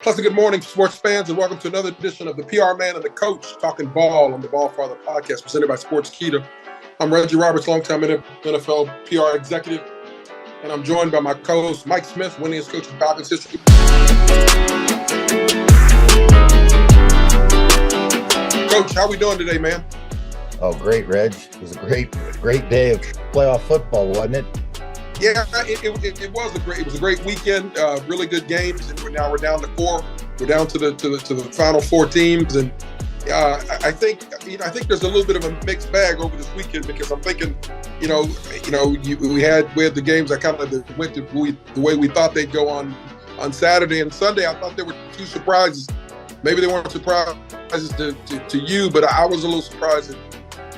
Pleasant good morning, sports fans, and welcome to another edition of the PR Man and the Coach talking ball on the BallFather podcast presented by Sportskeeda. I'm Reggie Roberts, longtime NFL PR executive, and I'm joined by my co-host Mike Smith, winningest coach in Falcons history. Coach, how we doing today, man? Oh, great, Reg. It was a great day of playoff football, wasn't it? Yeah, it was a great weekend. Really good games, and we're down to four. We're down to the final four teams, and I think there's a little bit of a mixed bag over this weekend because I'm thinking, we had the games that kind of went the way we thought they'd go on Saturday and Sunday. I thought there were two surprises. Maybe they weren't surprises to you, but I was a little surprised at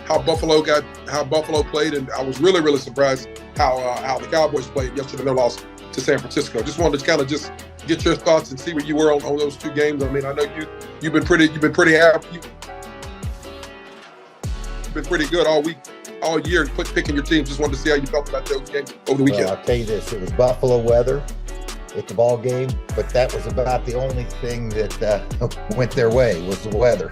how Buffalo played, and I was really surprised how the Cowboys played yesterday in their loss to San Francisco. Just wanted to kind of just get your thoughts and see where you were on those two games. I mean, I know you've been pretty happy. You've been pretty good all year picking your teams. Just wanted to see how you felt about those games over the weekend. Well, I'll tell you this: it was Buffalo weather at the ball game, but that was about the only thing that went their way was the weather.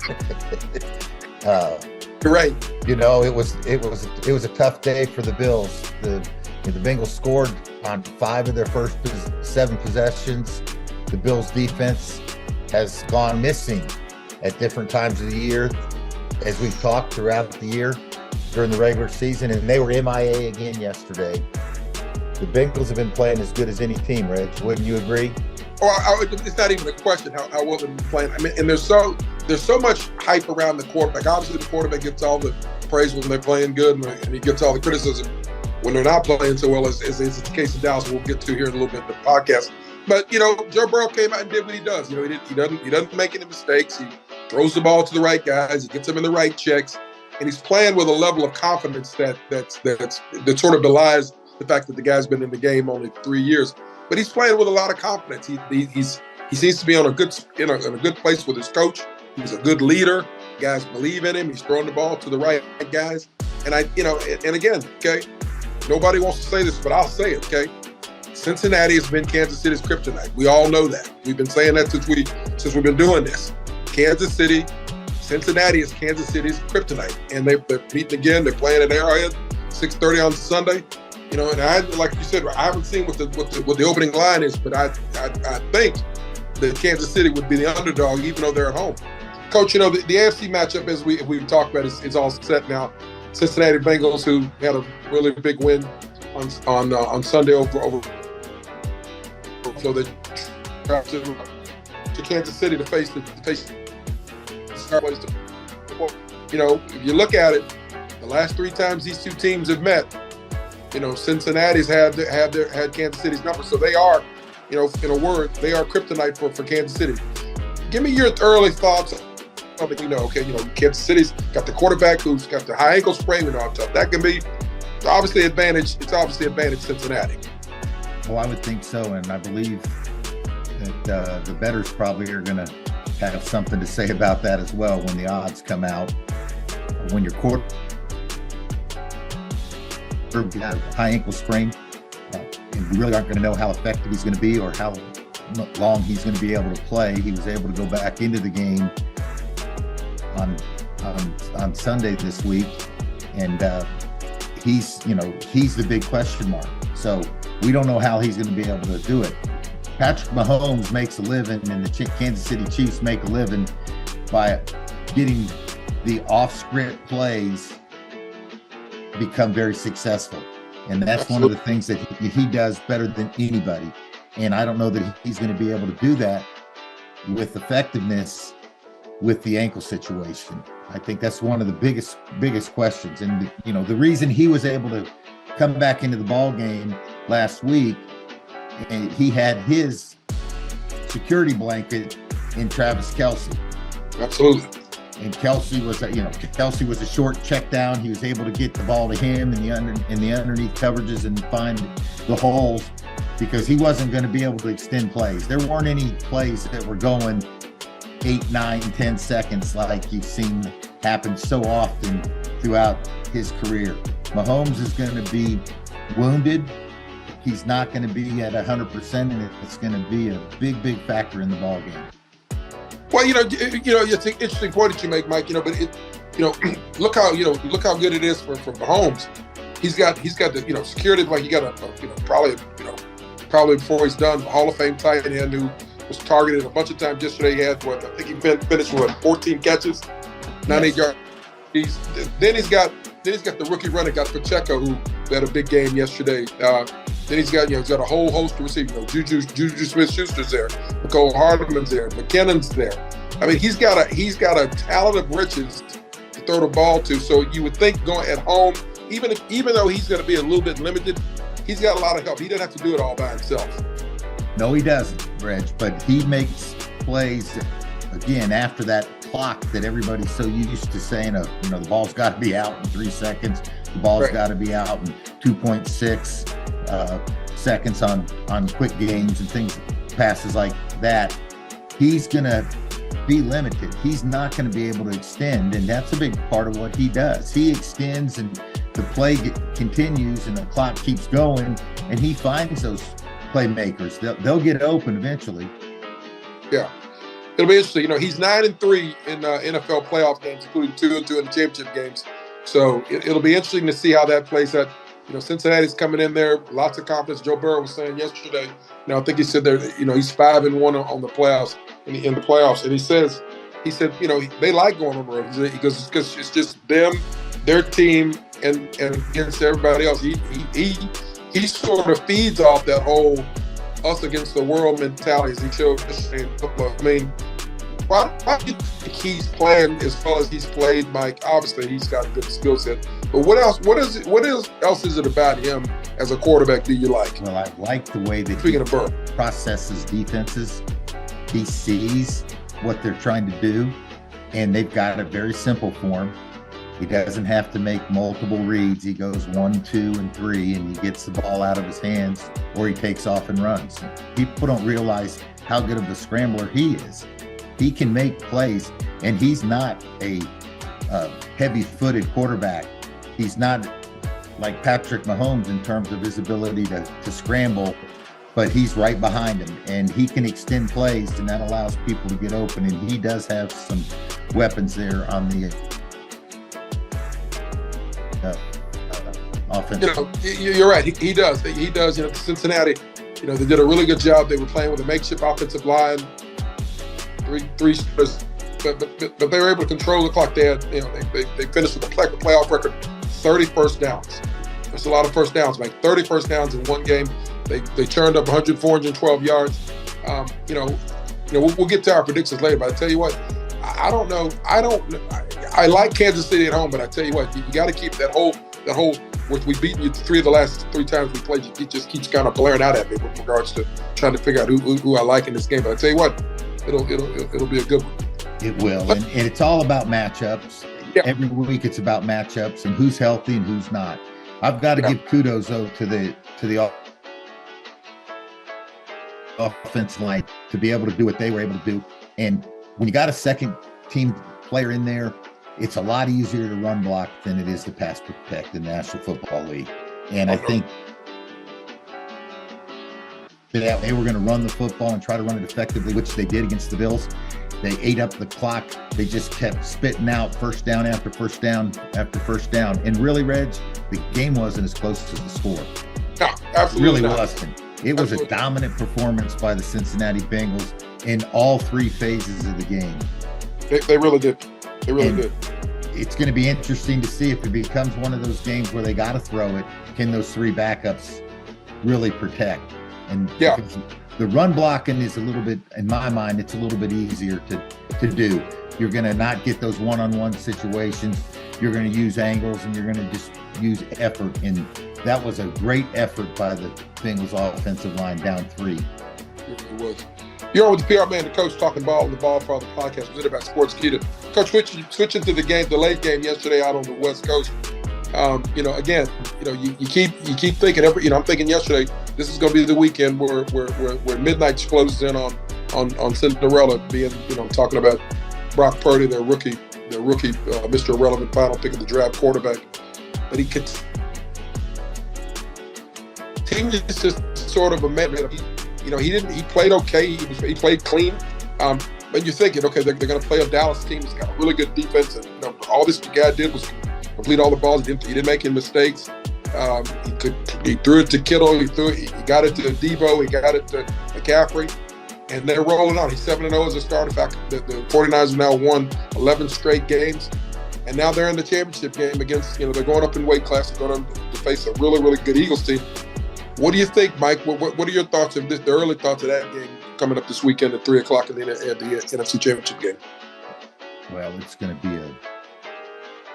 You're right. It was a tough day for the Bills. The Bengals scored on 5 of their first 7 possessions. The Bills defense has gone missing at different times of the year, as we've talked throughout the year during the regular season, and they were MIA again yesterday. The Bengals have been playing as good as any team, Reg. Wouldn't you agree? It's not even a question how well they've been playing. I mean, and there's so much hype around the quarterback. Obviously, the quarterback gets all the praise when they're playing good, and he gets all the criticism when they're not playing so well, as is the case in Dallas. We'll get to here in a little bit in the podcast. But Joe Burrow came out and did what he does. He doesn't make any mistakes. He throws the ball to the right guys. He gets them in the right checks, and he's playing with a level of confidence that sort of belies the fact that the guy's been in the game only 3 years. But he's playing with a lot of confidence. He seems to be in a good place with his coach. He's a good leader. Guys believe in him. He's throwing the ball to the right guys. And again, okay, nobody wants to say this, but I'll say it, okay? Cincinnati has been Kansas City's kryptonite. We all know that. We've been saying that since we've been doing this. Cincinnati is Kansas City's kryptonite. And they're beating again. They're playing at Arrowhead, 6:30 on Sunday. And like you said, I haven't seen what the opening line is, but I think that Kansas City would be the underdog, even though they're at home. Coach, the AFC matchup, as we've talked about, is all set now. Cincinnati Bengals, who had a really big win on Sunday over so they traveled to Kansas City to face the Cowboys. If you look at it, the last 3 times these two teams have met, Cincinnati's had Kansas City's number, so they are, in a word, they are kryptonite for Kansas City. Give me your early thoughts on something. Kansas City's got the quarterback who's got the high ankle sprain. We know how tough that can be. It's obviously advantage Cincinnati. Well, I would think so, and I believe that the bettors probably are going to have something to say about that as well when the odds come out. When your quarterback got a high ankle sprain, and we really aren't going to know how effective he's going to be or how long he's going to be able to play. He was able to go back into the game on Sunday this week, and he's the big question mark. So we don't know how he's going to be able to do it. Patrick Mahomes makes a living, and the Kansas City Chiefs make a living by getting the off-script plays become very successful. And that's one of the things that he does better than anybody. And I don't know that he's going to be able to do that with effectiveness with the ankle situation. I think that's one of the biggest questions. And, the reason he was able to come back into the ball game last week, and he had his security blanket in Travis Kelce. Absolutely. And Kelce was a short check down. He was able to get the ball to him in the underneath coverages and find the holes, because he wasn't going to be able to extend plays. There weren't any plays that were going 8, 9, 10 seconds like you've seen happen so often throughout his career. Mahomes is going to be wounded he's not going to be at 100%, and it's going to be a big, big factor in the ball game. Well, it's an interesting point that you make, Mike. Look how good it is for Mahomes. He's got the security, like he got probably before he's done, a Hall of Fame tight end who was targeted a bunch of times yesterday. He had I think he finished with 14 catches, 98 yards. Then he's got the rookie runner, got Pacheco, who had a big game yesterday. Then he's got a whole host of receivers. Juju Smith-Schuster's there, Nicole Hardman's there, McKinnon's there. I mean, he's got a talent of riches to throw the ball to. So you would think going at home, even though he's going to be a little bit limited, he's got a lot of help. He doesn't have to do it all by himself. No, he doesn't, Reg. But he makes plays again after that clock that everybody's so used to saying, the ball's got to be out in 3 seconds. The ball's got to be out in 2.6 seconds on quick games and things, passes like that. He's going to be limited. He's not going to be able to extend, and that's a big part of what he does. He extends, and the play continues, and the clock keeps going, and he finds those playmakers. They'll get open eventually. Yeah. It'll be interesting. He's 9-3 in NFL playoff games, including 2-2 in the championship games. So it'll be interesting to see how that plays out. Cincinnati's coming in there, lots of confidence. Joe Burrow was saying yesterday, I think he said he's 5-1 on the playoffs in the playoffs, and he said they like going on the road because it's just them, their team, and against everybody else. He sort of feeds off that whole us against the world mentality, as he showed yesterday in football. I mean, why do you think he's playing as well as he's played, Mike? Obviously, he's got a good skill set. But what else is it about him as a quarterback that you like? Well, I like the way that he processes defenses. He sees what they're trying to do, and they've got it very simple for him. He doesn't have to make multiple reads. He goes 1, 2, and 3, and he gets the ball out of his hands, or he takes off and runs. People don't realize how good of a scrambler he is. He can make plays, and he's not a heavy-footed quarterback. He's not like Patrick Mahomes in terms of his ability to scramble, but he's right behind him, and he can extend plays, and that allows people to get open, and he does have some weapons there on the offense. You're right. He does. He does. Cincinnati, they did a really good job. They were playing with a makeshift offensive line, three but they were able to control the clock. They had, they finished with a playoff record, 30 first downs. That's a lot of first downs, like 30 first downs in one game. They churned up 412 yards. We'll get to our predictions later, but I tell you what, I don't know. I like Kansas City at home, but I tell you what, you got to keep that whole, which we've beaten you 3 of the last 3 times we played. It just keeps kind of blaring out at me with regards to trying to figure out who I like in this game. But I tell you what, it'll be a good one. It will, and it's all about matchups. Yeah. Every week it's about matchups and who's healthy and who's not. I've got to give kudos though to the offensive line to be able to do what they were able to do. And when you got a second team player in there, it's a lot easier to run block than it is to pass protect in the National Football League. And I think that they were going to run the football and try to run it effectively, which they did against the Bills. They ate up the clock. They just kept spitting out first down after first down after first down. And really, Reg, the game wasn't as close as the score. No, absolutely It really wasn't. It was a dominant performance by the Cincinnati Bengals in all 3 phases of the game. They really did. They really did. It's going to be interesting to see if it becomes one of those games where they got to throw it. Can those 3 backups really protect? And the run blocking is a little bit, in my mind, it's a little bit easier to do. You're going to not get those one-on-one situations. You're going to use angles, and you're going to just use effort. And that was a great effort by the Bengals offensive line down 3. It was. You're on with the PR man, the coach, talking ball on the BallFather podcast. We're about Sportskeeda. Coach, switching to the late game yesterday out on the West Coast. You keep thinking I'm thinking yesterday, this is going to be the weekend where midnight closes in on Cinderella being, talking about Brock Purdy, their rookie, Mr. Irrelevant final pick of the draft quarterback. But he he was just sort of a man. He played okay. He played clean. But you're thinking, okay, they're going to play a Dallas team that's got a really good defense, and all this guy did was complete all the balls. He didn't make any mistakes. He threw it to Kittle. He got it to Devo. He got it to McCaffrey, and they're rolling on. He's 7-0 as a starter. In fact, the 49ers have now won 11 straight games, and now they're in the championship game against. They're going up in weight class. They're going to face a really, really good Eagles team. What do you think, Mike? What are your thoughts of this? The early thoughts of that game coming up this weekend at 3:00 in the NFC Championship game? Well, it's going to be a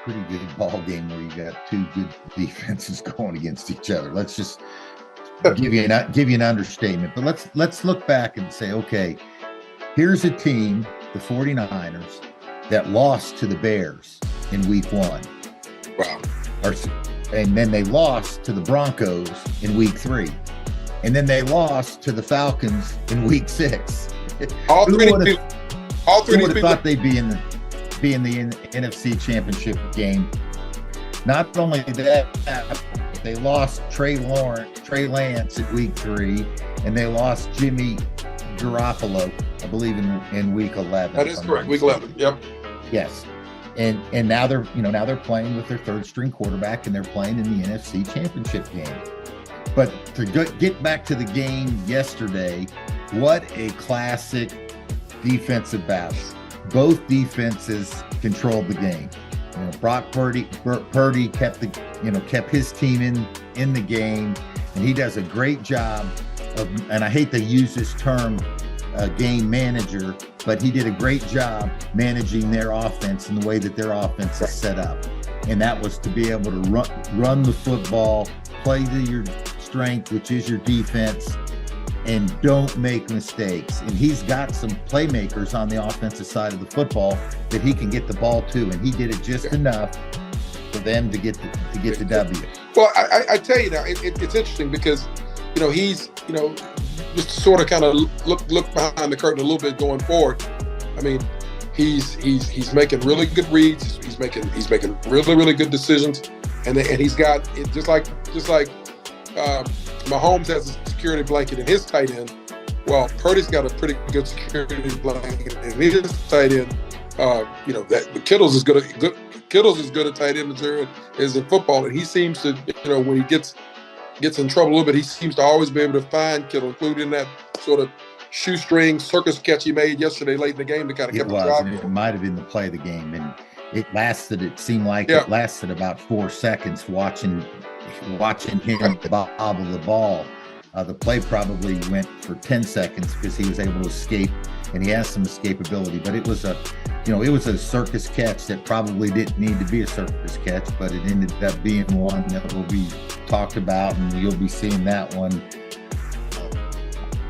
pretty good ball game where you got two good defenses going against each other. Let's just give you an understatement. But let's look back and say, okay, here's a team, the 49ers, that lost to the Bears in Week 1. Wow. And then they lost to the Broncos in Week 3. And then they lost to the Falcons in Week 6. All three would have thought they'd be in the NFC Championship game. Not only that, but they lost Trey Lance at Week 3, and they lost Jimmy Garoppolo, I believe, in Week 11. That is correct. Week 11. Yep. Yes. And now they're playing with their third string quarterback, and they're playing in the NFC Championship game. But to get back to the game yesterday, what a classic defensive battle. Both defenses controlled the game. Brock Purdy kept his team in the game, and he does a great job of. And I hate to use this term, game manager, but he did a great job managing their offense and the way that their offense is set up. And that was to be able to run the football, play to your strength, which is your defense, and don't make mistakes. And he's got some playmakers on the offensive side of the football that he can get the ball to, and he did it just enough for them to get the W. Well, I tell you now, it's interesting because he's just to sort of kind of look behind the curtain a little bit going forward. I mean, he's making really good reads. He's making really, really good decisions, and he's got it just like Mahomes has a security blanket in his tight end. Well, Purdy's got a pretty good security blanket in his tight end. That Kittle's as good a tight end as in football, and he seems to, when he gets in trouble a little bit, he seems to always be able to find Kittle, including that sort of shoestring circus catch he made yesterday late in the game to kind of get the drive. It might have been the play of the game, and it lasted about 4 seconds watching him bobble the ball. The play probably went for 10 seconds because he was able to escape, and he has some escapability. But it was a circus catch that probably didn't need to be a circus catch, but it ended up being one that will be talked about, and you'll be seeing that one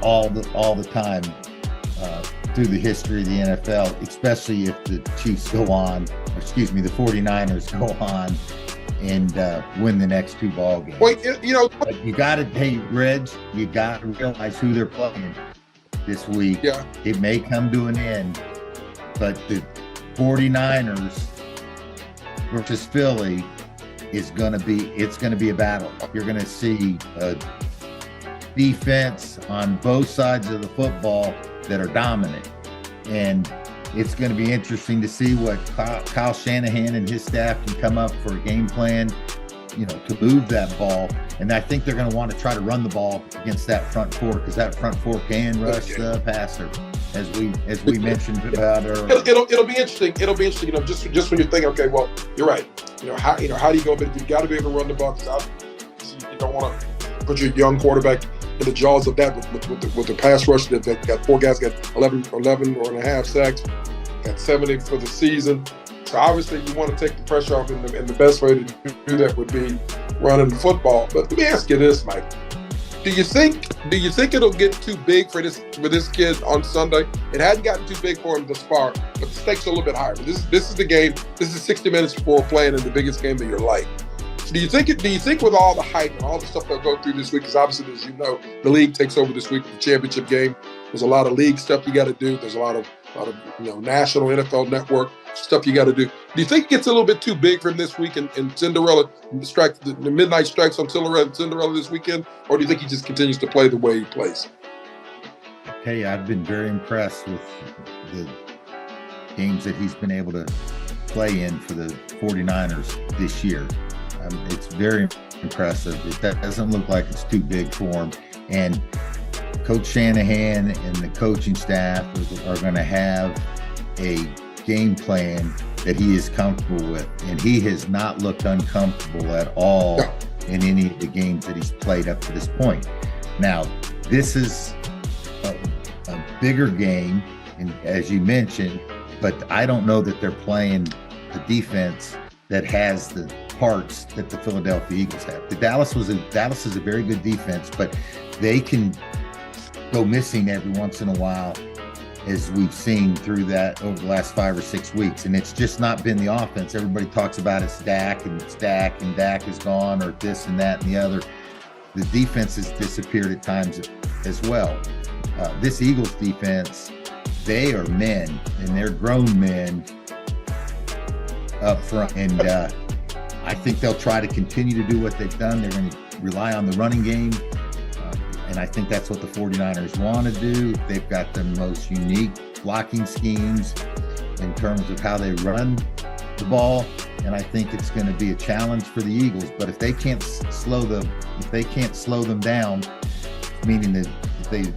all the time through the history of the NFL, especially if the Chiefs the 49ers go on and win the next 2 ball games. Well, but you got to, Reg, you got to realize who they're playing this week. Yeah. It may come to an end, but the 49ers versus Philly it's going to be a battle. You're going to see a defense on both sides of the football that are dominant, and it's going to be interesting to see what Kyle Shanahan and his staff can come up for a game plan, to move that ball. And I think they're going to want to try to run the ball against that front four, because that front four can rush the passer, as we mentioned about earlier. It'll be interesting. Just when you think, okay, well, you're right. How do you go? But you got to be able to run the ball, because you don't want to put your young quarterback in the jaws of that with the pass rush that got 4 guys got 11 or and a half sacks, got 70 for the season. So obviously you want to take the pressure off, and the best way to do that would be running the football. But let me ask you this, Mike. Do you think it'll get too big for this kid on Sunday? It hadn't gotten too big for him thus far, but the stakes are a little bit higher. This is the game. This is 60 minutes before playing in the biggest game of your life. Do you think with all the hype and all the stuff they'll go through this week, because obviously, as you know, the league takes over this week with the championship game. There's a lot of league stuff you got to do. There's a lot of national NFL network stuff you got to do. Do you think it gets a little bit too big for him this week and Cinderella strikes the midnight strikes on Cinderella this weekend, or do you think he just continues to play the way he plays? Hey, I've been very impressed with the games that he's been able to play in for the 49ers this year. It's very impressive. That doesn't look like it's too big for him. And Coach Shanahan and the coaching staff are going to have a game plan that he is comfortable with. And he has not looked uncomfortable at all in any of the games that he's played up to this point. Now, this is a bigger game, and as you mentioned, but I don't know that they're playing the defense that has the parts that the Philadelphia Eagles have. Dallas is a very good defense, but they can go missing every once in a while, as we've seen through that over the last 5 or 6 weeks. And it's just not been the offense. Everybody talks about it's Dak and Dak is gone, or this and that and the other. The defense has disappeared at times as well. This Eagles defense, they are men, and they're grown men up front. And I think they'll try to continue to do what they've done. They're going to rely on the running game. And I think that's what the 49ers want to do. They've got the most unique blocking schemes in terms of how they run the ball. And I think it's going to be a challenge for the Eagles. But if they can't slow them down, meaning that if the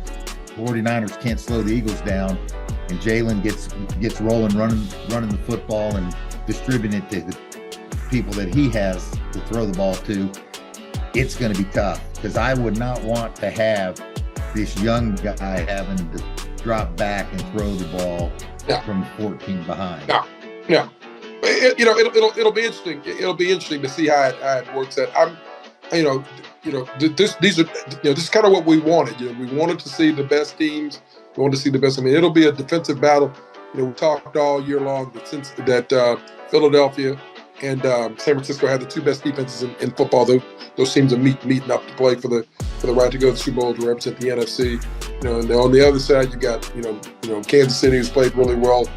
49ers can't slow the Eagles down, and Jalen gets rolling, running the football and distributing it to the people that he has to throw the ball to, it's going to be tough, because I would not want to have this young guy having to drop back and throw the ball from 14 behind. Yeah. It'll be interesting. It'll be interesting to see how it works out. This is kind of what we wanted. We wanted to see the best teams. We wanted to see the best. I mean, it'll be a defensive battle. We talked all year long that Philadelphia and San Francisco had the two best defenses in football. Those teams are meeting up to play for the right to go to the Super Bowl to represent the NFC. And on the other side, you got Kansas City, who's played really well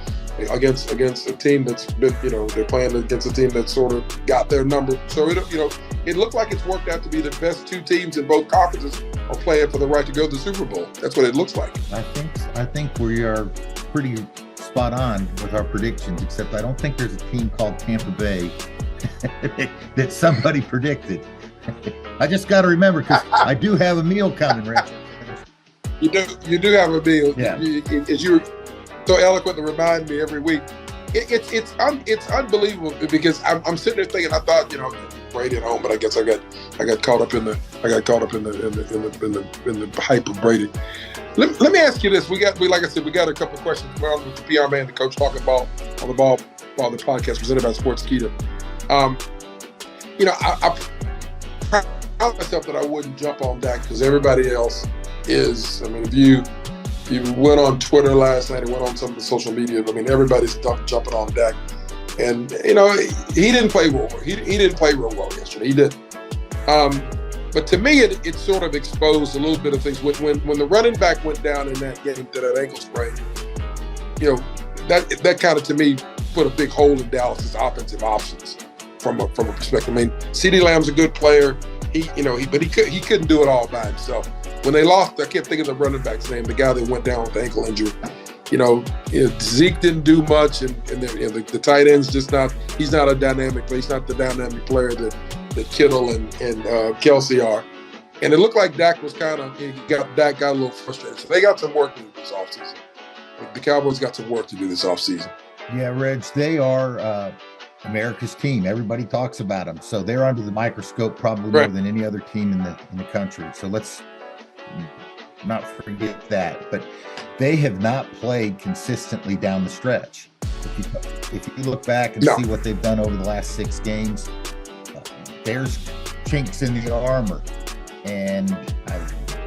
against a team that's been, they're playing against a team that sort of got their number. So it looked like it's worked out to be the best two teams in both conferences are playing for the right to go to the Super Bowl. That's what it looks like. I think we are pretty spot on with our predictions, except I don't think there's a team called Tampa Bay that somebody predicted. I just got to remember, because I do have a meal coming, Reggie. You do have a meal. Yeah. As you so eloquent to remind me every week. It's unbelievable, because I'm sitting there thinking, I thought, Brady at home, but I guess I got caught up in the hype of Brady. Let me ask you this. Like I said, we got a couple of questions with the PR man, the coach, talking about on the BallFather podcast presented by Sportskeeda. I proud myself that I wouldn't jump on Dak, because everybody else is. I mean, if you went on Twitter last night and went on some of the social media, I mean, everybody's jumping on Dak. And, he didn't play well. He didn't play real well yesterday. He didn't. But to me, it sort of exposed a little bit of things. When the running back went down in that game to that ankle sprain, that kind of, to me, put a big hole in Dallas's offensive options from a perspective. I mean, CeeDee Lamb's a good player. He couldn't do it all by himself. When they lost, I kept thinking of the running back's name, the guy that went down with the ankle injury. Zeke didn't do much, and the tight end's just not. He's not a dynamic player. He's not the dynamic player that Kittle and Kelsey are. And it looked like Dak was got a little frustrated. So they got some work to do this offseason. The Cowboys got some work to do this offseason. Yeah, Reg, they are America's team. Everybody talks about them. So they're under the microscope probably more than any other team in the country. So let's not forget that. But they have not played consistently down the stretch. If you look back and see what they've done over the last 6 games, there's chinks in the armor, and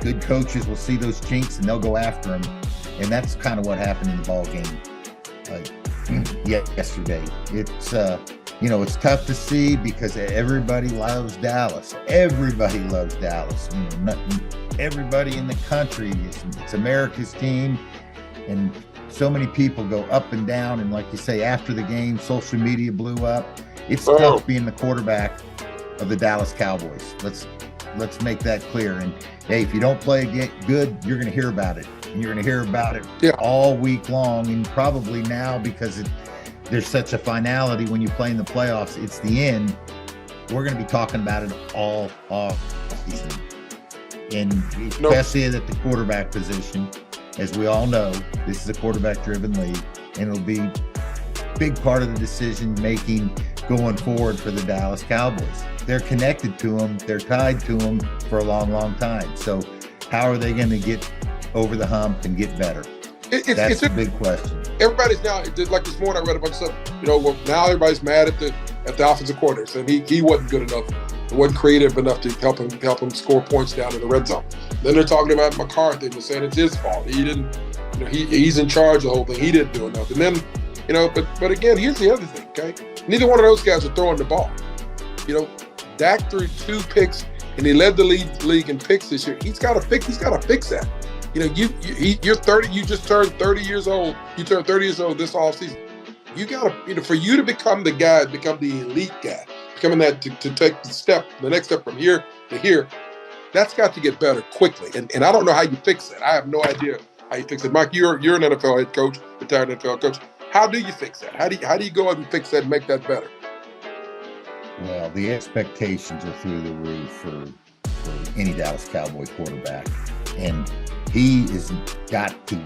good coaches will see those chinks and they'll go after them. And that's kind of what happened in the ball game yesterday. It's it's tough to see, because everybody loves Dallas. Everybody loves Dallas. Everybody in the country, it's America's team. and so many people go up and down. And like you say, after the game, social media blew up. It's tough being the quarterback of the Dallas Cowboys. Let's make that clear. And hey, if you don't play good, you're going to hear about it. And you're going to hear about it all week long. And probably now, because there's such a finality when you play in the playoffs, it's the end. We're going to be talking about it all off season. And especially at the quarterback position, as we all know, this is a quarterback-driven league, and it'll be a big part of the decision-making going forward for the Dallas Cowboys. They're connected to them. They're tied to them for a long, long time. So how are they going to get over the hump and get better? That's the big question. Everybody's now, like this morning I read a bunch of stuff, well, now everybody's mad at the offensive coordinator, saying he wasn't good enough. He wasn't creative enough to help him score points down in the red zone. Then they're talking about McCarthy and saying it's his fault. He didn't, he's in charge of the whole thing. He didn't do enough. And then, but again, here's the other thing, okay? Neither one of those guys are throwing the ball. Dak threw 2 picks and he led the league in picks this year. He's got to fix that. You're 30. You just turned 30 years old. You turned 30 years old this offseason. You got to, for you to become the guy, become the elite guy, becoming that to take the next step from here to here, that's got to get better quickly. And I don't know how you fix that. I have no idea how you fix it. Mike, you're an NFL head coach, retired NFL coach. How do you fix that? How do you go ahead and fix that and make that better? Well, the expectations are through the roof for any Dallas Cowboy quarterback. And he has got to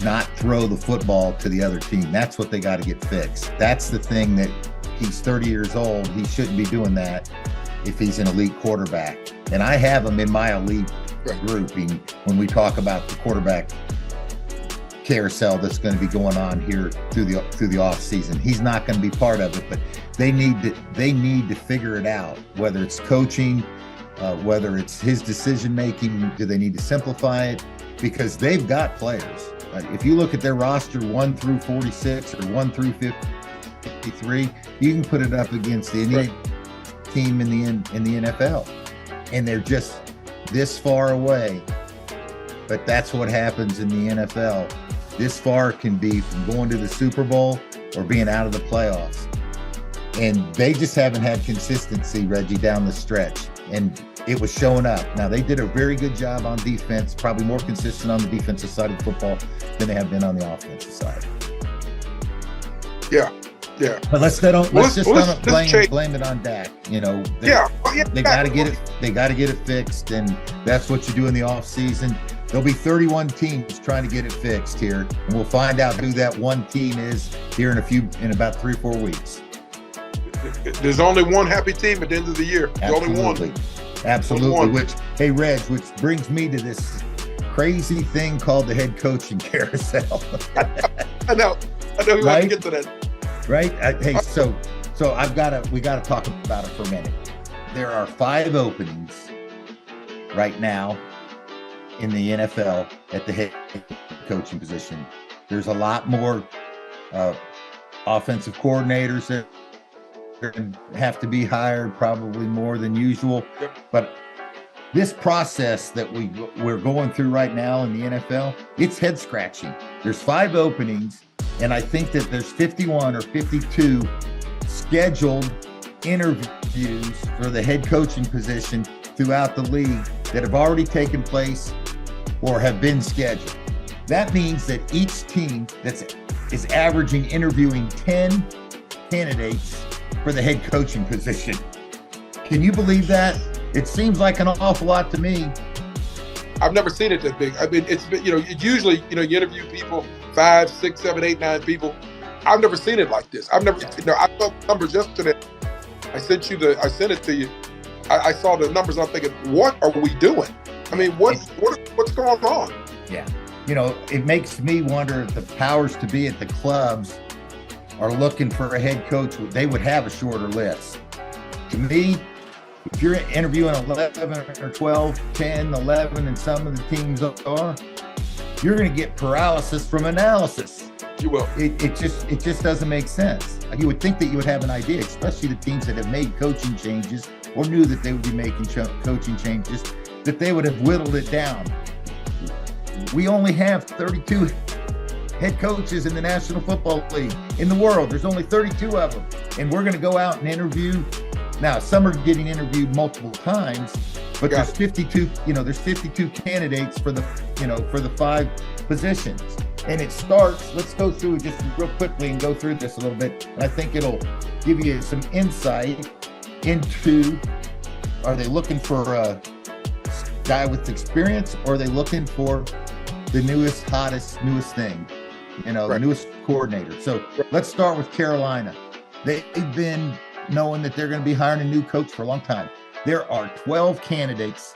not throw the football to the other team. That's what they got to get fixed. That's the thing that he's 30 years old. He shouldn't be doing that if he's an elite quarterback. And I have him in my elite grouping when we talk about the quarterback carousel that's going to be going on here through the off season. He's not going to be part of it, but they need to figure it out, whether it's coaching, whether it's his decision making. Do they need to simplify it? Because they've got players. If you look at their roster 1 through 46 or 1 through 53, you can put it up against any team in the NFL, and they're just this far away. But that's what happens in the NFL. This far can be from going to the Super Bowl or being out of the playoffs. And they just haven't had consistency, Reggie, down the stretch. And it was showing up. Now, they did a very good job on defense, probably more consistent on the defensive side of football than they have been on the offensive side. Yeah. But let's just blame it on Dak. They got to get it. They got to get it fixed, and that's what you do in the off season. There'll be 31 teams trying to get it fixed here, and we'll find out who that one team is here in about 3 or 4 weeks. There's only one happy team at the end of the year. There's only one. Absolutely. Which brings me to this crazy thing called the head coaching carousel. I know. We want to get to that. Right? So we got to talk about it for a minute. There are 5 openings right now in the NFL at the head coaching position. There's a lot more offensive coordinators that have to be hired, probably more than usual. Yep. But this process that we're going through right now in the NFL, it's head scratching. There's 5 openings, and I think that there's 51 or 52 scheduled interviews for the head coaching position throughout the league that have already taken place or have been scheduled. That means that each team is averaging interviewing 10 candidates for the head coaching position. Can you believe that? It seems like an awful lot to me. I've never seen it that big. I mean, it's been, usually, you interview people, 5, 6, 7, 8, 9 people. I've never seen it like this. I saw numbers yesterday. I sent it to you. I saw the numbers. I'm thinking, what are we doing? I mean, what's going on? Yeah. It makes me wonder if the powers to be at the clubs are looking for a head coach. They would have a shorter list. To me, if you're interviewing 11 or 12, 10, 11, and some of the teams are, you're going to get paralysis from analysis. You will. It just doesn't make sense. You would think that you would have an idea, especially the teams that have made coaching changes or knew that they would be making coaching changes, that they would have whittled it down. We only have 32 head coaches in the National Football League. In the world, there's only 32 of them. And we're going to go out and interview. Now, some are getting interviewed multiple times, but there's 52, there's 52 candidates for the 5 positions. And it starts, let's go through just real quickly and go through this a little bit. And I think it'll give you some insight into, are they looking for a guy with experience, or are they looking for the newest thing, the newest coordinator? So let's start with Carolina. They've been knowing that they're going to be hiring a new coach for a long time. There are 12 candidates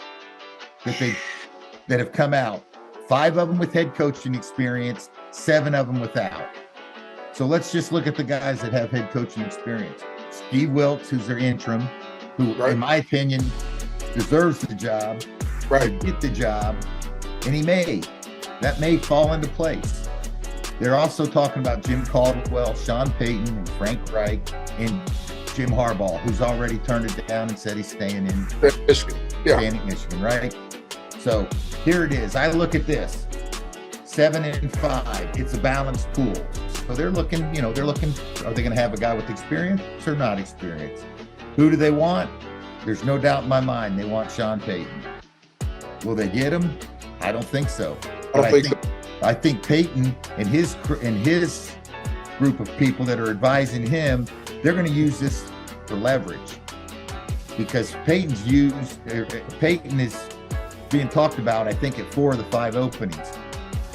that have come out. 5 of them with head coaching experience, 7 of them without. So let's just look at the guys that have head coaching experience. Steve Wilkes, who's their interim, who, in my opinion, deserves the job, get the job, and that may fall into place. They're also talking about Jim Caldwell, Sean Payton, and Frank Reich, and Jim Harbaugh, who's already turned it down and said he's staying in Michigan. Staying in Michigan, right? So here it is. I look at this, 7 and 5. It's a balanced pool. So they're looking, are they going to have a guy with experience or not experience? Who do they want? There's no doubt in my mind they want Sean Payton. Will they get him? I don't think so. I think Payton and his group of people that are advising him, they're going to use this for leverage, because Payton is being talked about, I think, at 4 of the 5 openings.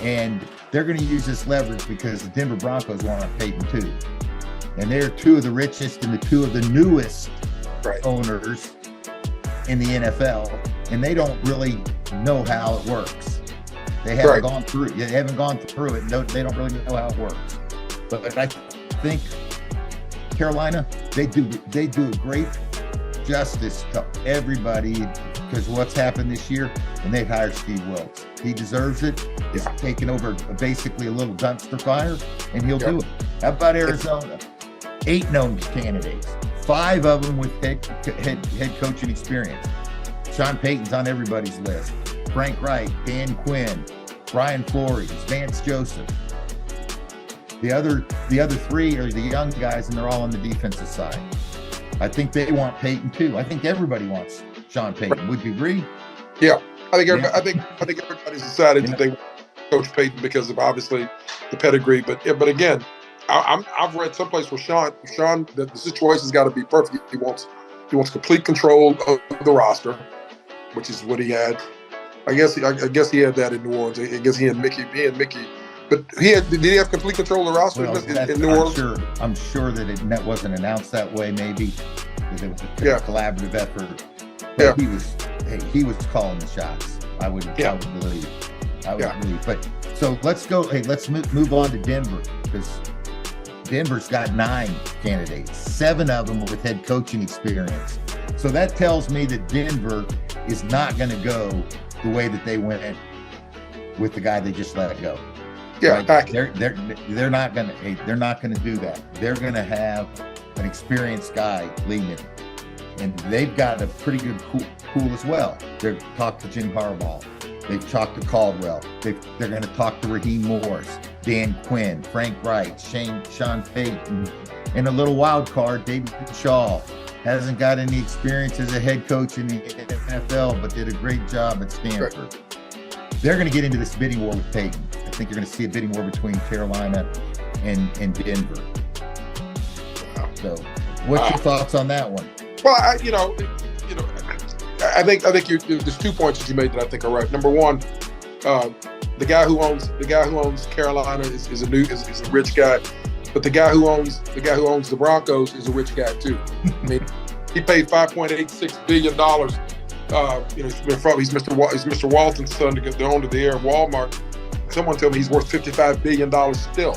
And they're going to use this leverage because the Denver Broncos want Payton too. And they're 2 of the richest and the 2 of the newest owners in the NFL. And they don't really know how it works. They haven't gone through it. They haven't gone through it. They don't really know how it works. But I think Carolina, they do a great justice to everybody, because what's happened this year, and they've hired Steve Wilkes. He deserves it. He's taken over basically a little dumpster fire, and he'll do it. How about Arizona? 8 known candidates, 5 of them with head coaching experience. Sean Payton's on everybody's list. Frank Reich, Dan Quinn, Brian Flores, Vance Joseph. The other 3 are the young guys, and they're all on the defensive side. I think they want Payton too. I think everybody wants Sean Payton. Would you agree? Yeah, I think everybody's decided that they want Coach Payton because of obviously the pedigree. But again, I've read someplace where Sean that the situation's got to be perfect. He wants complete control of the roster, which is what he had. I guess he had that in New Orleans. I guess he and Mickey. But did he have complete control of the roster in New Orleans? I'm sure that it wasn't announced that way. Maybe because it was a collaborative effort. But he was calling the shots. I would believe. But so let's go. Hey, let's move on to Denver, because Denver's got 9 candidates. 7 of them with head coaching experience. So that tells me that Denver is not going to go the way that they went with the guy they just let go. Yeah, right? They're not going to do that. They're going to have an experienced guy leading it, and they've got a pretty good pool as well. They've talked to Jim Harbaugh. They've talked to Caldwell. They're going to talk to Raheem Morris, Dan Quinn, Frank Reich, Sean Payton, and a little wild card, David Shaw. Hasn't got any experience as a head coach in the NFL, but did a great job at Stanford. Right. They're going to get into this bidding war with Payton. I think you're going to see a bidding war between Carolina and Denver. Wow. So, what's your thoughts on that one? Well, I think there's 2 points that you made that I think are right. Number one, the guy who owns Carolina is a rich guy, but the guy who owns the Broncos is a rich guy too. I mean, he paid $5.86 billion. He's Mr. Walton's son, the owner of the heir of Walmart. Someone told me he's worth $55 billion still,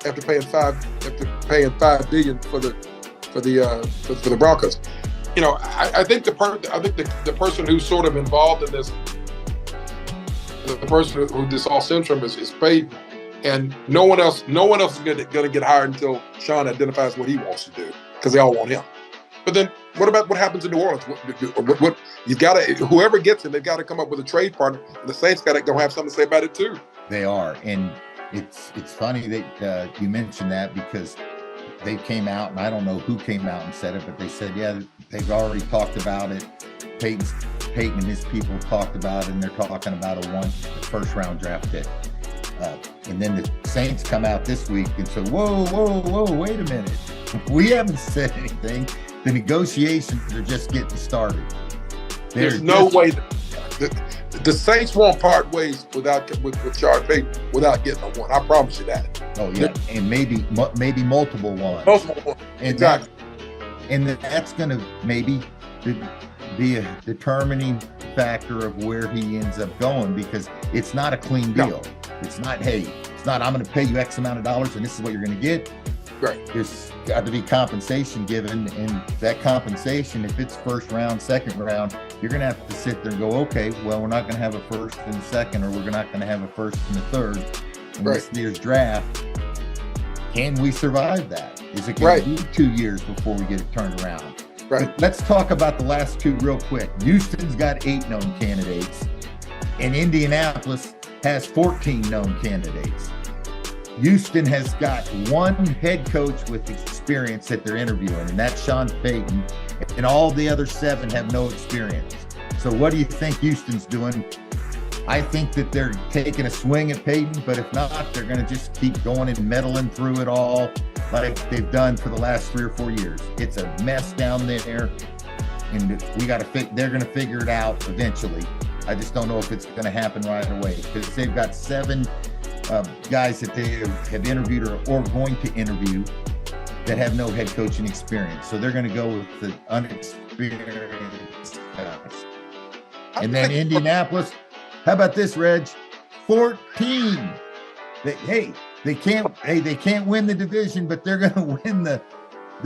after paying $5 billion for the Broncos. I think the person who's sort of involved in this, the person who this all stems from is Payton, and no one else is going to get hired until Sean identifies what he wants to do, because they all want him. But then what happens in New Orleans? What you've got to, whoever gets him, they've got to come up with a trade partner. And the Saints gonna have something to say about it too. They are, and It's funny that you mentioned that, because they came out, and I don't know who came out and said it, but they said, yeah, they've already talked about it. Peyton and his people talked about it, and they're talking about a first round draft pick. And then the Saints come out this week and say, whoa, wait a minute. We haven't said anything. The negotiations are just getting started. There's no way the Saints won't part ways with Sean Payton without getting a one. I promise you that. Oh yeah, and maybe multiple ones. Multiple ones. And exactly. That's going to maybe be a determining factor of where he ends up going, because it's not a clean deal. No. It's not, I'm going to pay you X amount of dollars and this is what you're going to get. Right. There's got to be compensation given, and that compensation, if it's first round, second round, you're going to have to sit there and go, okay, well, we're not going to have a first and a second, or we're not going to have a first and a third in this year's draft. Can we survive that? Is it going to be 2 years before we get it turned around? Right. But let's talk about the last two real quick. Houston's got 8 known candidates, and Indianapolis has 14 known candidates. Houston has got one head coach with experience that they're interviewing, and that's Sean Payton, and all the other 7 have no experience. So what do you think Houston's doing? I think that they're taking a swing at Payton, but if not, they're going to just keep going and meddling through it all like they've done for the last 3 or 4 years. It's a mess down there, and they're going to figure it out eventually. I just don't know if it's going to happen right away, because they've got 7 guys that they have interviewed or going to interview that have no head coaching experience. So they're going to go with the unexperienced guys. And then Indianapolis, how about this, Reg? 14. They can't win the division, but they're going to win the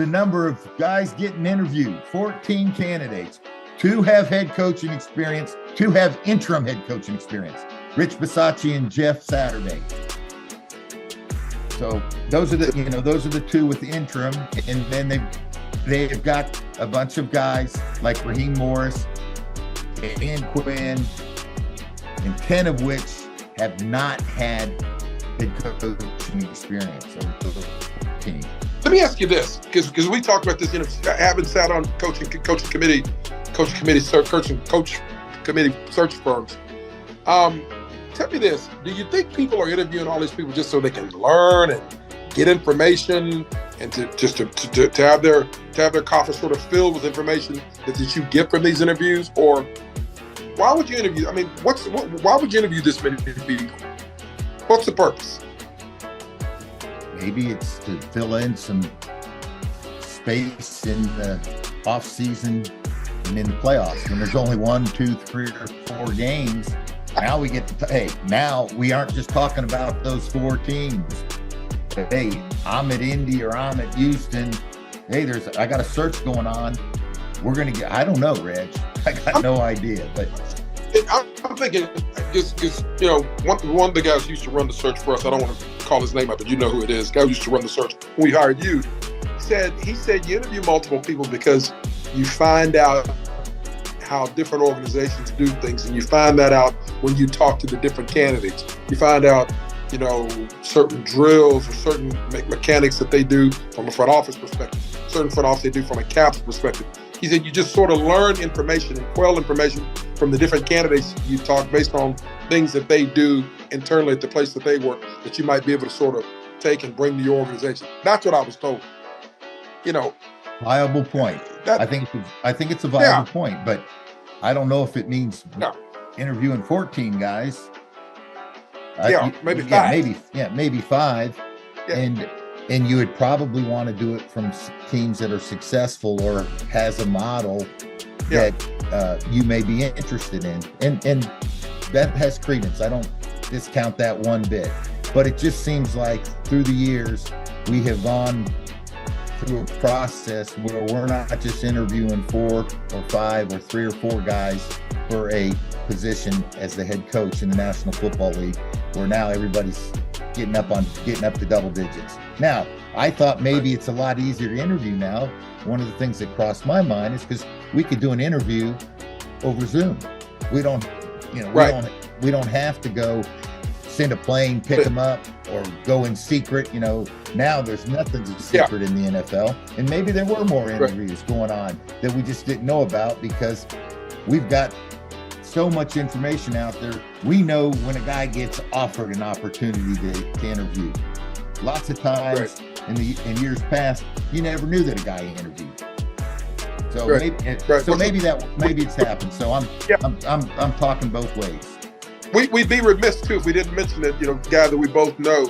number of guys getting interviewed. 14 candidates. 2 have head coaching experience. 2 have interim head coaching experience. Rich Bisaccia and Jeff Saturday. So those are the 2 with the interim, and then they've got a bunch of guys like Raheem Morris and Quinn, and 10 of which have not had head coaching experience. Let me ask you this, because we talked about this. I haven't sat on coach committee search firms. Tell me this: do you think people are interviewing all these people just so they can learn and get information, and to have their coffers sort of filled with information that you get from these interviews? Or why would you interview? I mean, why would you interview this many people? What's the purpose? Maybe it's to fill in some space in the off season and in the playoffs when there's only 1, 2, 3, or 4 games. Now we get now we aren't just talking about those 4 teams. Hey, I'm at Indy or I'm at Houston. Hey, I got a search going on. We're going to get, I don't know, Reg. I got no idea, but I'm thinking, because one of the guys who used to run the search for us, I don't want to call his name out, but you know who it is. The guy who used to run the search when we hired you, he said you interview multiple people because you find out how different organizations do things, and you find that out when you talk to the different candidates. You find out, certain drills or certain mechanics that they do from a front office perspective, certain front office they do from a caps perspective. He said you just sort of learn information and quell information from the different candidates you talk based on things that they do internally at the place that they work that you might be able to sort of take and bring to your organization. That's what I was told. Viable point. I think it's a viable point, but I don't know if it means interviewing 14 guys. Maybe 5. Maybe 5. Yeah. And you would probably want to do it from teams that are successful or has a model that you may be interested in. And that has credence. I don't discount that one bit. But it just seems like through the years, we have gone through a process where we're not just interviewing 4 or 5 or 3 or 4 guys for a position as the head coach in the National Football League, where now everybody's getting up to double digits. Now, I thought maybe it's a lot easier to interview now. One of the things that crossed my mind is because we could do an interview over Zoom. We don't have to go send a plane, pick them up, or go in secret. Now there's nothing's a secret in the NFL. And maybe there were more interviews going on that we just didn't know about because we've got so much information out there. We know when a guy gets offered an opportunity to interview. Lots of times in years past, you never knew that a guy interviewed. So maybe it's happened. So I'm talking both ways. We'd be remiss too if we didn't mention that the guy that we both know,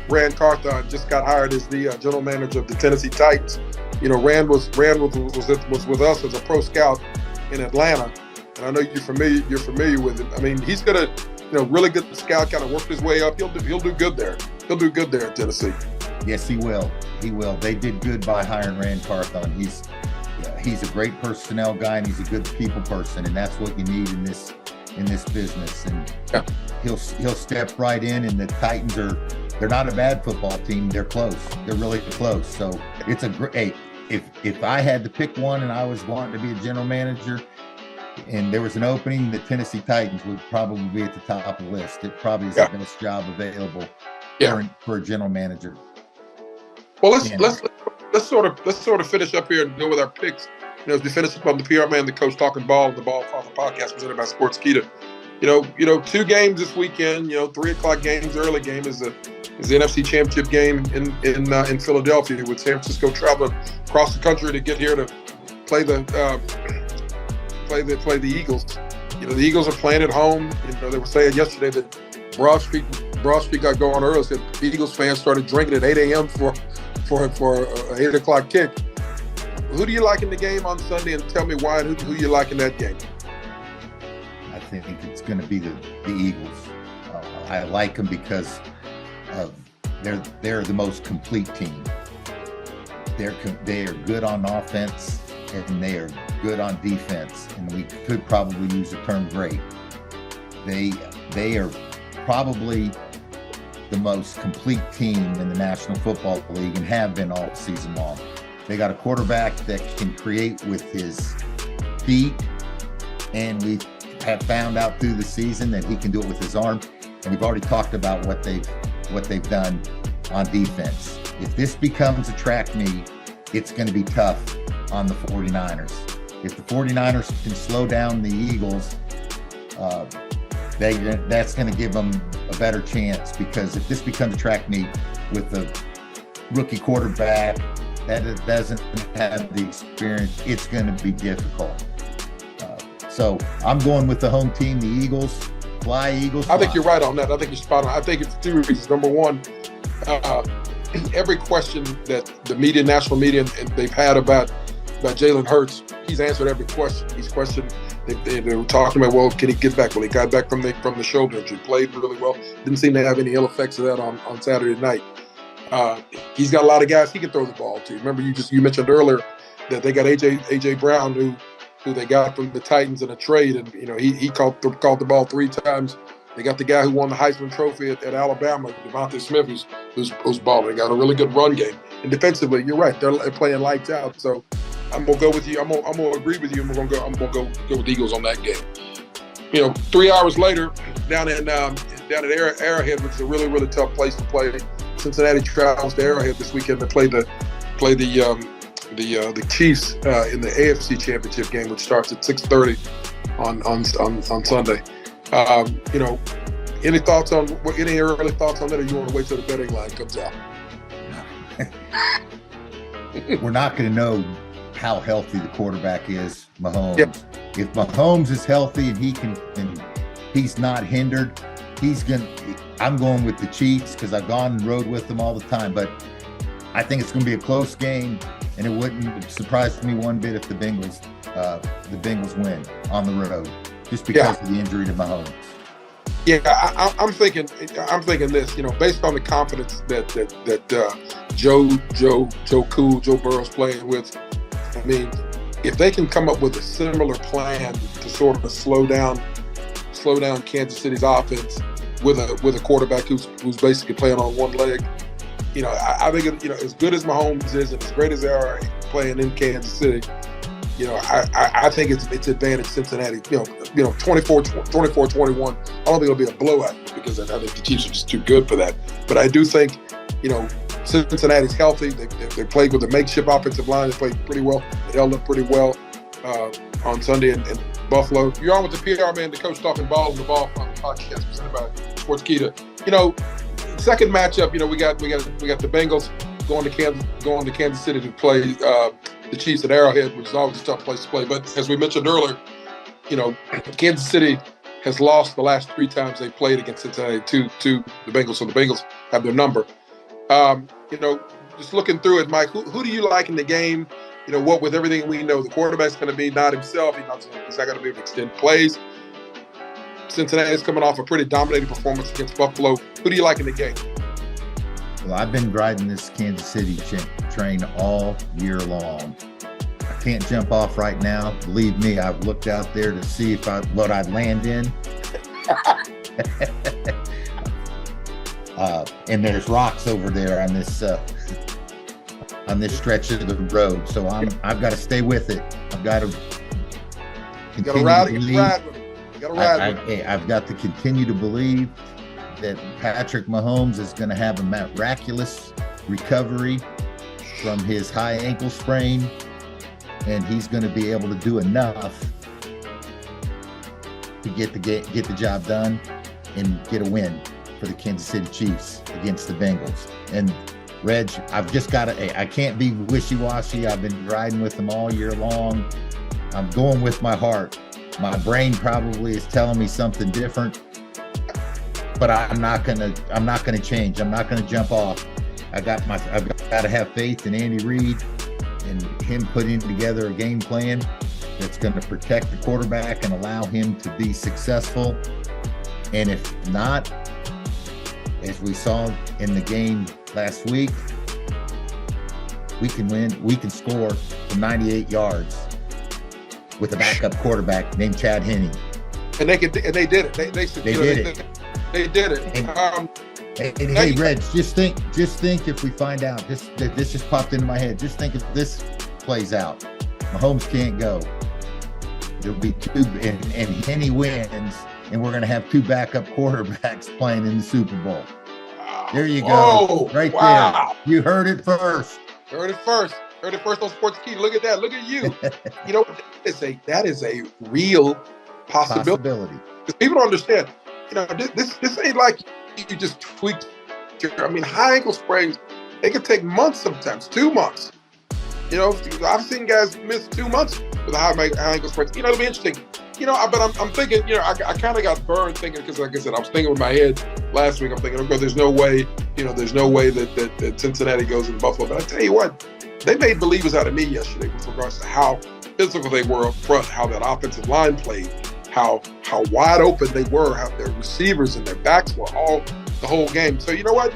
Rand Carthon, just got hired as the general manager of the Tennessee Titans. Rand was with us as a pro scout in Atlanta, and I know you're familiar with him. I mean, he's gonna really good scout, kind of work his way up. He'll do good there. He'll do good there in Tennessee. Yes, he will. He will. They did good by hiring Rand Carthon. He's a great personnel guy, and he's a good people person, and that's what you need in this business. And he'll step right in. And the Titans they're not a bad football team. They're close. They're really close. So it's a great. If I had to pick one, and I was wanting to be a general manager, and there was an opening, the Tennessee Titans would probably be at the top of the list. It probably is the best job available for a general manager. Well, let's sort of finish up here and go with our picks. As we finish up on the PR Man, the Coach Talking Ball, the BallFather podcast presented by Sportskeeda. 2 games this weekend. 3:00 games. Early game is the NFC Championship game in Philadelphia, with San Francisco traveling across the country to get here to play the Eagles. The Eagles are playing at home. They were saying yesterday that Broad Street got going early. So Eagles fans started drinking at 8 a.m. for an 8 o'clock kick. Who do you like in the game on Sunday, and tell me why, and who you like in that game? I think it's going to be the Eagles. I like them because they're the most complete team. They are good on offense, and they are good on defense, and we could probably use the term great. They are probably the most complete team in the National Football League, and have been all season long. They got a quarterback that can create with his feet, and we have found out through the season that he can do it with his arm. And we've already talked about what they've done on defense. If this becomes a track meet, it's going to be tough on the 49ers. If the 49ers can slow down the Eagles, that's going to give them a better chance, because if this becomes a track meet with a rookie quarterback that doesn't have the experience, it's going to be difficult. So I'm going with the home team, the Eagles. Fly, Eagles, fly. I think you're right on that. I think you're spot on. I think it's 2 reasons. Number one, every question that the media, national media, and they've had about Jalen Hurts, he's answered every question. He's questioned. They were talking about, well, can he get back? Well, he got back from the shoulder injury, played really well. Didn't seem to have any ill effects of that on Saturday night. He's got a lot of guys he can throw the ball to. Remember, you mentioned earlier that they got AJ Brown, who they got from the Titans in a trade, and he caught the ball 3 times. They got the guy who won the Heisman Trophy at Alabama, Devontae Smith, who's balling. They got a really good run game, and defensively, you're right, they're playing lights out. So I'm gonna go with you. I'm gonna agree with you. I'm gonna go with the Eagles on that game. 3 hours later, down at Arrowhead, which is a really, really tough place to play. Cincinnati travels to Arrowhead this weekend to play the Chiefs in the AFC Championship game, which starts at 6:30 on Sunday. Any thoughts on any early thoughts on that, or you want to wait till the betting line comes out? We're not going to know how healthy the quarterback is, Mahomes. Yep. If Mahomes is healthy and he's not hindered, I'm going with the Chiefs because I've gone and rode with them all the time. But I think it's going to be a close game, and it wouldn't surprise me one bit if the Bengals win on the road, just because of the injury to Mahomes. Yeah, I'm thinking this. Based on the confidence that Joe Burrow's playing with. I mean, if they can come up with a similar plan to sort of slow down Kansas City's offense with a quarterback who's basically playing on one leg, I think as good as Mahomes is and as great as they are playing in Kansas City, I think it's advantage Cincinnati. 24-21. I don't think it'll be a blowout because I think the Chiefs are just too good for that. But I do think, Cincinnati's healthy. They played with a makeshift offensive line. They played pretty well. They held up pretty well on Sunday in Buffalo. You're on with the PR man, the coach talking ball on the ball on the podcast presented by Sportskeeda. Second matchup. We got the Bengals going to Kansas City to play the Chiefs at Arrowhead, which is always a tough place to play. But as we mentioned earlier, Kansas City has lost the last 3 times they played against Cincinnati to the Bengals. So the Bengals have their number. Just looking through it, Mike, who do you like in the game? What with everything we know, the quarterback's going to be not himself. He's not going to be able to extend plays. Cincinnati's coming off a pretty dominating performance against Buffalo. Who do you like in the game? Well, I've been riding this Kansas City train all year long. I can't jump off right now. Believe me, I've looked out there to see what I'd land in. And there's rocks over there on this stretch of the road, so I've got to stay with it. I've got to ride with it. I've got to continue to believe that Patrick Mahomes is going to have a miraculous recovery from his high ankle sprain, and he's going to be able to do enough to get the job done and get a win for the Kansas City Chiefs against the Bengals. And Reg, I can't be wishy-washy. I've been riding with them all year long. I'm going with my heart. My brain probably is telling me something different, but I'm not gonna change. I'm not gonna jump off. I've got to have faith in Andy Reid and him putting together a game plan that's going to protect the quarterback and allow him to be successful. And if not, as we saw in the game last week, we can win. We can score from 98 yards with a backup quarterback named Chad Henne. And they did it. They did it. They did it. And hey, Reg, just think if we find out, this just popped into my head. Just think if this plays out, Mahomes can't go. There'll be 2, and Henne wins, and we're going to have 2 backup quarterbacks playing in the Super Bowl. There you go. Right there. You heard it first. Heard it first on Sportskeeda. Look at that. Look at you. That is a real possibility. Because people don't understand. This ain't like you just tweaked high ankle sprains, they can take months sometimes, 2 months. I've seen guys miss 2 months with high ankle sprains. It'll be interesting. But I'm thinking, I kind of got burned thinking, because like I said, I was thinking with my head last week, I'm thinking, okay, there's no way that Cincinnati goes in Buffalo. But I tell you what, they made believers out of me yesterday with regards to how physical they were up front, how that offensive line played, how wide open they were, how their receivers and their backs were all the whole game. So you know what?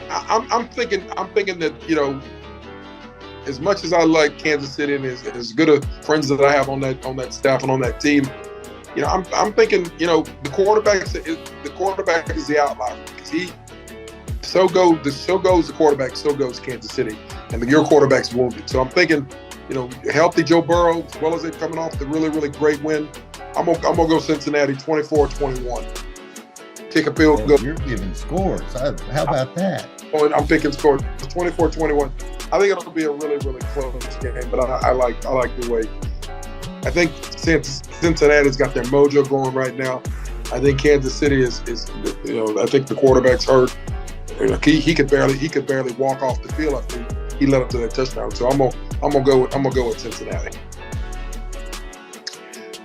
I'm thinking that, as much as I like Kansas City and as good of friends that I have on that staff and on that team, I'm thinking, the quarterback is the outlier, because so goes the quarterback, so goes Kansas City, and your quarterback's wounded. So I'm thinking, healthy Joe Burrow, as well as they're coming off the really, really great win, I'm gonna go Cincinnati 24-21. Kick a field goal. You're giving scores. How about that? I'm picking scores 24-21. I think it'll be a really, really close game, but I like the way. I think Cincinnati's got their mojo going right now. I think Kansas City is I think the quarterback's hurt. He could barely walk off the field after he led up to that touchdown. So I'm gonna go with Cincinnati.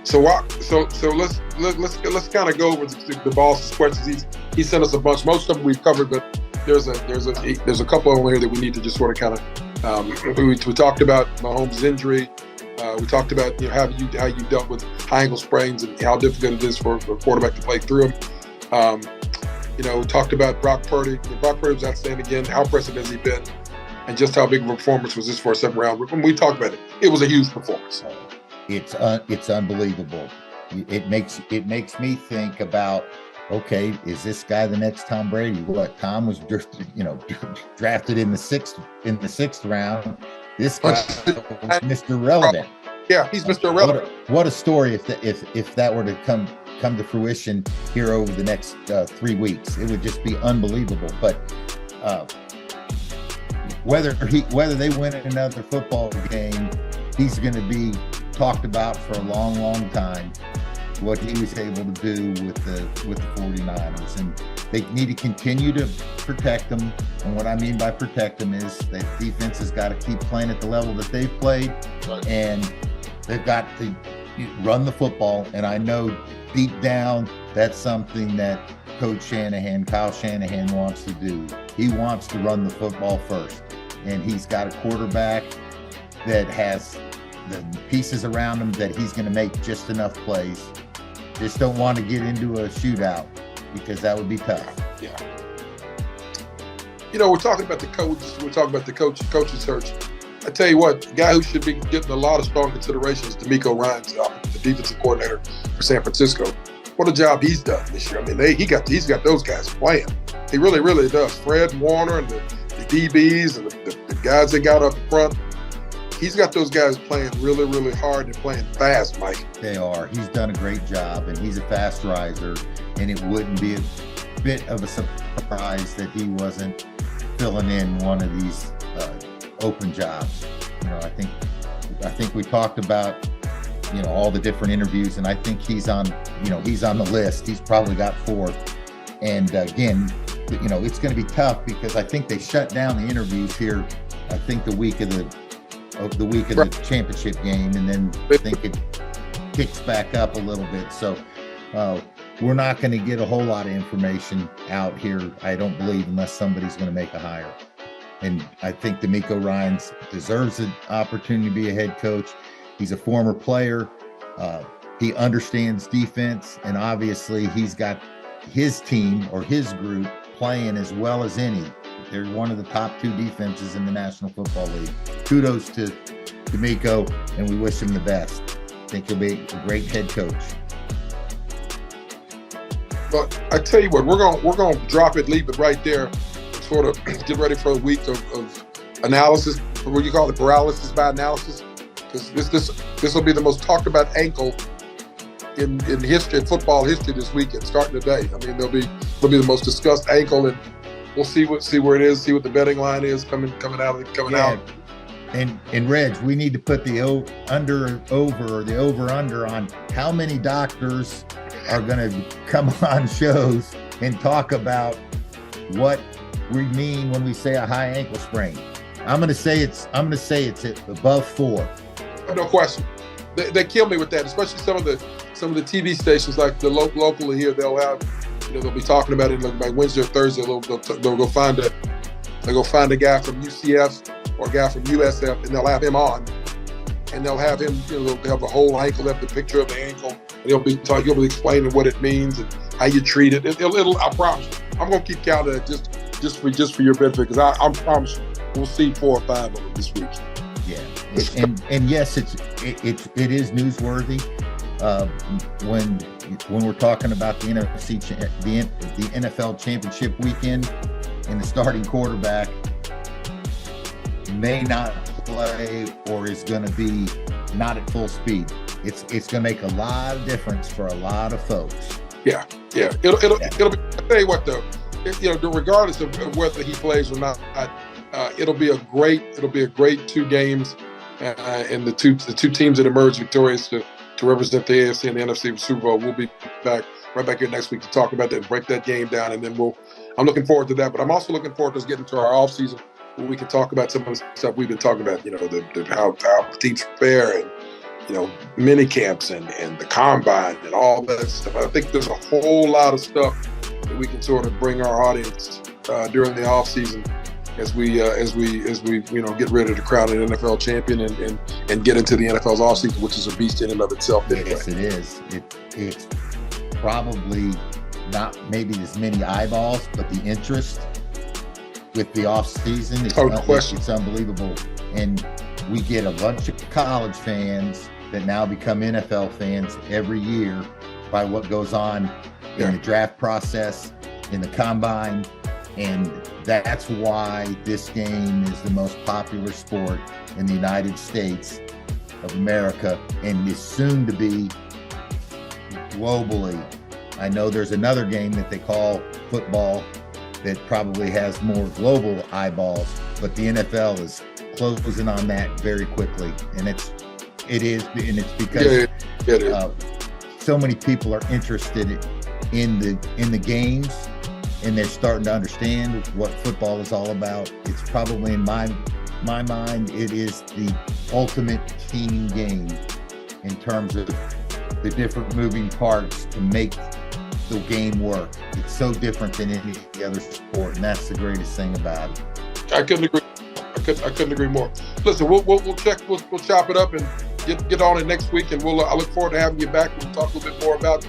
So let's kind of go over the Ball's questions. He sent us a bunch. Most of them we've covered, but there's a couple of them here that we need to just sort of kind of we talked about Mahomes' injury. We talked about how you dealt with high ankle sprains and how difficult it is for a quarterback to play through them. We talked about Brock Purdy. Brock Purdy was outstanding again. How impressive has he been? And just how big of a performance was this for a second round? When we talked about it, it was a huge performance. It's unbelievable. It makes me think about, okay, is this guy the next Tom Brady? What, Tom was just drafted in the sixth round. This guy was Mr. Relevant. Yeah, he's Mr. Irrelevant. What a story if that were to come to fruition here over the next 3 weeks. It would just be unbelievable. But whether they win another football game, he's going to be talked about for a long, long time. What he was able to do with the 49ers, and they need to continue to protect them. And what I mean by protect them is that defense has got to keep playing at the level that they've played, Right. and they've got to run the football. And I know deep down that's something that Coach Shanahan, Kyle Shanahan, wants to do. He wants to run the football first, and he's got a quarterback that has the pieces around him that he's going to make just enough plays. Just don't want to get into a shootout, because that would be tough. Yeah. You know, we're talking about the coach. We're talking about the coaching search. I tell you what, the guy who should be getting a lot of strong consideration is DeMeco Ryans, the defensive coordinator for San Francisco. What a job he's done this year. I mean, he's got those guys playing. He really, really does. Fred Warner and the DBs and the guys they got up front. He's got those guys playing really, really hard and playing fast, Mike. They are. He's done a great job, and he's a fast riser, and it wouldn't be a bit of a surprise that he wasn't filling in one of these open jobs. You know, I think we talked about, you know, all the different interviews, and I think he's on the list. He's probably got 4th. And again, you know, it's going to be tough because I think they shut down the interviews here, I think the week of the championship game, and then I think it kicks back up a little bit. So we're not going to get a whole lot of information out here, I don't believe, unless somebody's going to make a hire. And I think DeMeco Ryans deserves an opportunity to be a head coach. He's a former player. He understands defense, and obviously he's got his team or his group playing as well as any. They're one of the top 2 defenses in the National Football League. Kudos to DeMeco, and we wish him the best. I think he'll be a great head coach. But I tell you what, we're going to drop it, leave it right there, sort of get ready for a week of analysis. What do you call it, paralysis by analysis? Because this will be the most talked about ankle in history, in football history this weekend, starting today. I mean, they'll be the most discussed ankle, and we'll see where it is, see what the betting line is coming out. And Reg, we need to put the over-under on how many doctors are going to come on shows and talk about what we mean when we say a high ankle sprain. I'm going to say it's above 4. No question. They kill me with that, especially some of the TV stations like the locally here. They'll have, they'll be talking about it like Wednesday or Thursday. They'll go find a guy from UCF or a guy from USF, and they'll have him on, and they'll have him. They'll have the whole ankle, they'll have the picture of the ankle, and he'll be explaining what it means and how you treat it. It'll I promise you, I'm gonna keep count of it just for your benefit, because I promise you, we'll see 4 or 5 of them this week. Yeah, and yes, it is newsworthy when we're talking about the NFL championship weekend, and the starting quarterback may not play or is going to be not at full speed. It's going to make a lot of difference for a lot of folks. Yeah. It'll be. I tell you what though, regardless of whether he plays or not, it'll be a great 2 games, and the two teams that emerge victorious to represent the AFC and the NFC for Super Bowl. We'll be right back here next week to talk about that and break that game down, and then I'm looking forward to that. But I'm also looking forward to us getting to our off season, where we can talk about some of the stuff we've been talking about. How the teams fare, and mini camps and the combine and all that stuff. I think there's a whole lot of stuff that we can sort of bring our audience during the off season as we get ready to crown an NFL champion and get into the NFL's off season, which is a beast in and of itself. Anyway. Yes, it is. It's probably not maybe as many eyeballs, but the interest with the off season is it's unbelievable. And we get a bunch of college fans that now become NFL fans every year by what goes on in the draft process, in the combine. And that's why this game is the most popular sport in the United States. of America and is soon to be globally. I know there's another game that they call football that probably has more global eyeballs, but the NFL is closing on that very quickly, and it's because so many people are interested in the games, and they're starting to understand what football is all about. It's probably, in my mind, it is the ultimate team game in terms of the different moving parts to make the game work. It's so different than any other sport, and that's the greatest thing about it. I couldn't agree. I couldn't agree more. Listen, we'll chop it up and get on it next week, and I look forward to having you back. We'll talk a little bit more about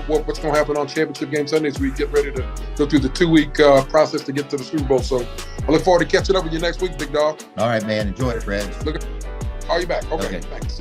what's going to happen on Championship Game Sunday as we get ready to go through the 2-week process to get to the Super Bowl. So I look forward to catching up with you next week, big dog. All right, man. Enjoy it, Reg. Are you back? Okay. Thanks.